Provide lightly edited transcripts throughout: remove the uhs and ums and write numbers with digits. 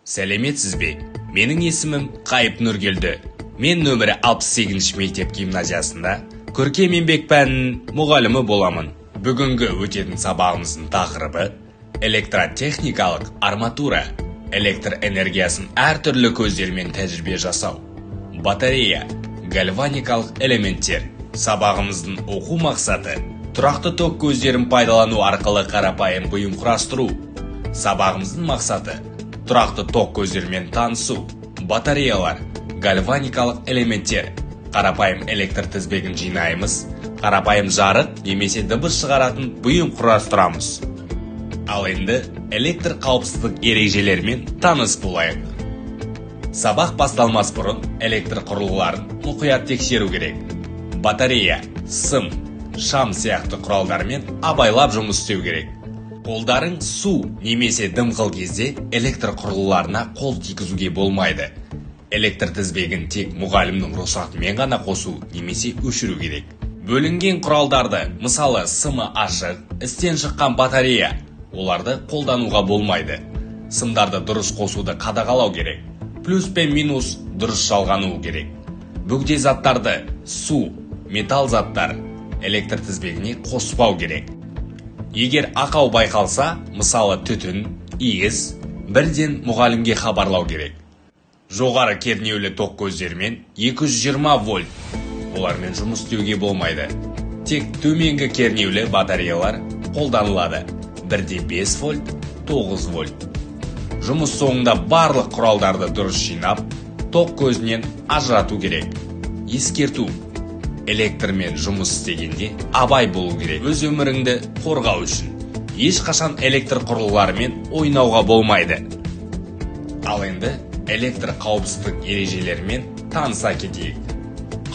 Сәлеметсіз бе? Менің есімім Қайып Нұргелді. Мен нөмірі 68 мектеп гимназиясында көркем еңбек пәнінің мұғалімі боламын. Бүгінгі өтетін сабағымыздың тақырыбы электротехникалық арматура, электр энергиясын әртүрлі көздермен тәжірибе жасау, батарея, гальваникалық элементтер. Сабағымыздың оқу мақсаты тұрақты ток көздерін пайдалану арқылы қарапайым бұйым құрастыру. Сабағымыздың мақсаты тұрақты ток көздерімен танысу, батареялар, гальваникалық элементтер. Қарапайым электр тізбегін жинаймыз, қарапайым жарық немесе дыбыс шығаратын бұйым құрастырамыз. Ал енді электр қауіпсіздік ережелерімен таныс болайық. Сабақ басталмас бұрын электр құрылғыларын мұқият тексеру керек. Батарея, сым, шам сияқты құралдармен абайлап жұмыс істеу керек. Қолдарың су немесе дымқыл кезде электр құрылғыларына қол тигізуге болмайды. Электр тізбегін тек мұғалімнің рұқсатымен ғана қосу немесе өшіру керек. Бөлінген құралдарды, мысалы сымы ашық, істен шыққан батарея, оларды қолдануға болмайды. Сымдарды дұрыс қосуды қадағалау керек. Плюс пен минус дұрыс жалғануы керек. Бөгде заттарды, су, металл заттар электр тізбегіне қоспау керек. Егер ақау байқалса, мысалы түтін, иіс, бірден мұғалімге хабарлау керек. Жоғары кернеулі ток көздерімен 220 вольт. Олармен жұмыс істеуге болмайды. Тек төменгі кернеулі батареялар қолданылады. 1,5 вольт, 9 вольт. Жұмыс соңында барлық құралдарды дұрыс жинап, ток көзінен ажырату керек. Ескерту: электрмен жұмыс істегенде абай болу керек. Өз өміріңді қорғау үшін ешқашан электр құрылғыларымен ойнауға болмайды. Ал енді электр қауіпсіздік ережелерімен таныса кетейік.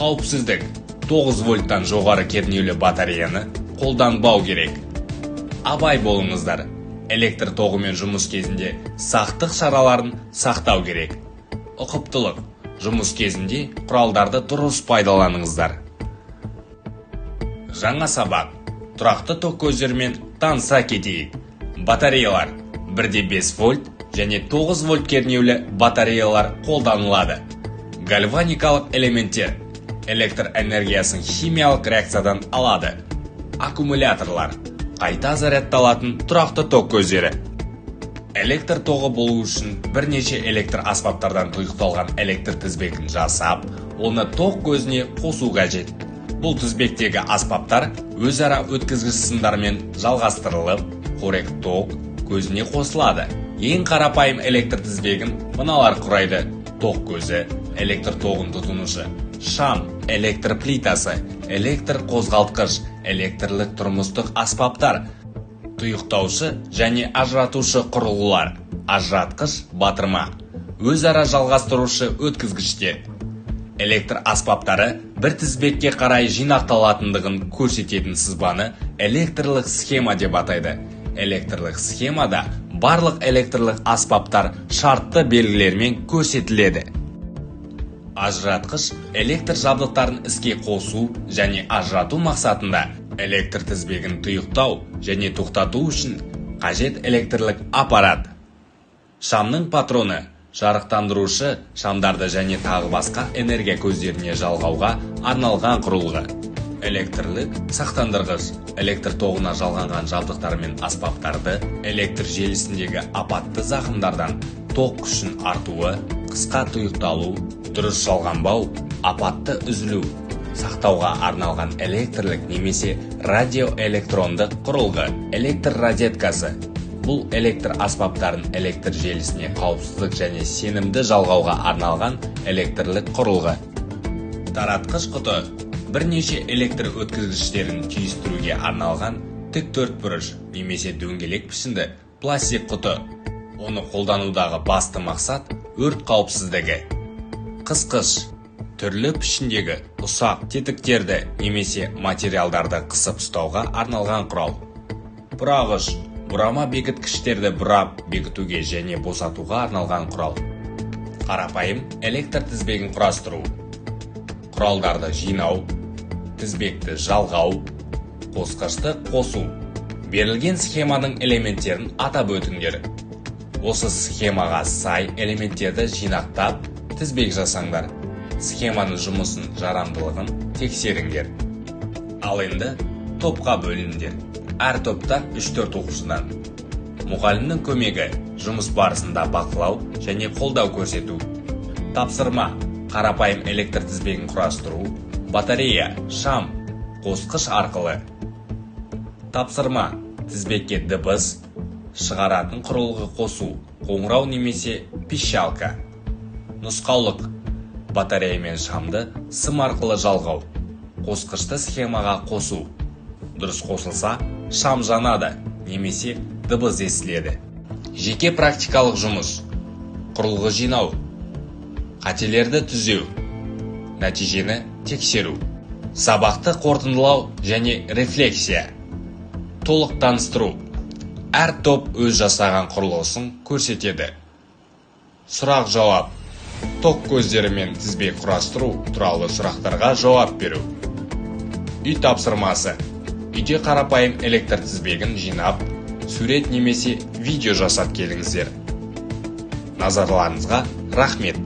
Қауіпсіздік: 9 вольттан жоғары кернеулі батареяны қолданбау керек. Абай болыңыздар. Электр тоғымен жұмыс кезінде сақтық шараларын сақтау керек. Ұқыптылық: жұмыс кезінде құралдарды дұрыс пайдаланыңыздар. Жаңа сабақ: тұрақты ток көздерімен таныса кетейік. Батареялар: 1,5 вольт және 9 вольт кернеулі батареялар қолданылады. Гальваникалық элементтер электр энергиясын химиялық реакциядан алады. Аккумуляторлар қайта зарядталатын тұрақты ток көздері. Электр тоғы болу үшін бірнеше электр аспаптардан тұйықталған электр тізбегін жасап, оны ток көзіне қосу қажет. Бұл тізбектегі аспаптар өзара өткізгіш сымдармен жалғастырылып, қорек ток көзіне қосылады. Ең қарапайым электр тізбегін мыналар құрайды: ток көзі, электр тоғын тұтынушы, шам, электр плитасы, электр қозғалтқыш, электрлік тұрмыстық аспаптар, тұйықтаушы және ажыратушы құрылғылар, ажыратқыш, батырма, өзара жалғастырушы өткізгіштер. Электр аспаптары бір тізбекке қарай жинақталатындығын көрсететін сызбаны электрлік схема деп атайды. Электрлік схемада барлық электрлік аспаптар шартты белгілермен көрсетіледі. Ажыратқыш электр жабдықтарын іске қосу және ажырату мақсатында электр тізбегін тұйықтау және тоқтату үшін қажет электрлік аппарат. Шамның патроны жарықтандырушы шамдарды және тағы басқа энергия көздеріне жалғауға арналған құрылғы. Электрлік сақтандырғыш электр тоғына жалғанған жабдықтар мен аспаптарды электр желісіндегі апатты зақымдардан ток күшін артуы, қысқа тұйықталу, дұрыс жалғанбау, апатты үзілу, сақтауға арналған электрлік немесе радиоэлектрондық құрылғы. Электр розеткасы бұл электр аспаптарын электр желісіне қауіпсіздік және сенімді жалғауға арналған электрлік құрылғы. Таратқыш құты бірнеше электр өткізгіштерін түйістіруге арналған тік төртбұрыш немесе дөңгелек пішінді пластик құты. Оны қолданудағы басты мақсат өрт қауіпсіздігі. Қысқыш түрлі пішіндегі ұсақ тетіктерді немесе материалдарды қысып ұстауға арналған құрал. Бұрағыш бұрама бекіткіштерді бұрап бекітуге және босатуға арналған құрал. Қарапайым электр тізбегін құрастыру: құралдарды жинау, тізбекті жалғау, қосқышты қосу. Берілген схеманың элементтерін атап өтіңдер. Осы схемаға сай элементтерді жинақтап, тізбек жасаңдар. Схеманың жұмысын жарамдылығын тексеріңдер. Ал енді топқа бөліңдер. Әр топта 3-4 оқушыдан. Мұғалімнің көмегі жұмыс барысында бақылау және қолдау көрсету. Тапсырма: қарапайым электр тізбегін құрастыру, батарея, шам, қосқыш арқылы. Тапсырма: тізбекке дыбыс шығаратын құрылғы қосу, қоңырау немесе пищалка. Нұсқаулық: батарея мен шамды сым арқылы жалғау, қосқышты схемаға қосу. Дұрыс қосылса, шам жанады немесе дыбыс естіледі. Жеке практикалық жұмыс: құрылғы жинау, қателерді түзеу, нәтижені тексеру. Сабақты қорытындылау және рефлексия. Толық таныстыру: әр топ өз жасаған құрылғысын көрсетеді. Сұрақ-жауап: ток көздері мен тізбек құрастыру туралы сұрақтарға жауап беру. Үй тапсырмасы: үйде қарапайым электр тізбегін жинап, сурет немесе видео жасап келіңіздер. Назарларыңызға рахмет.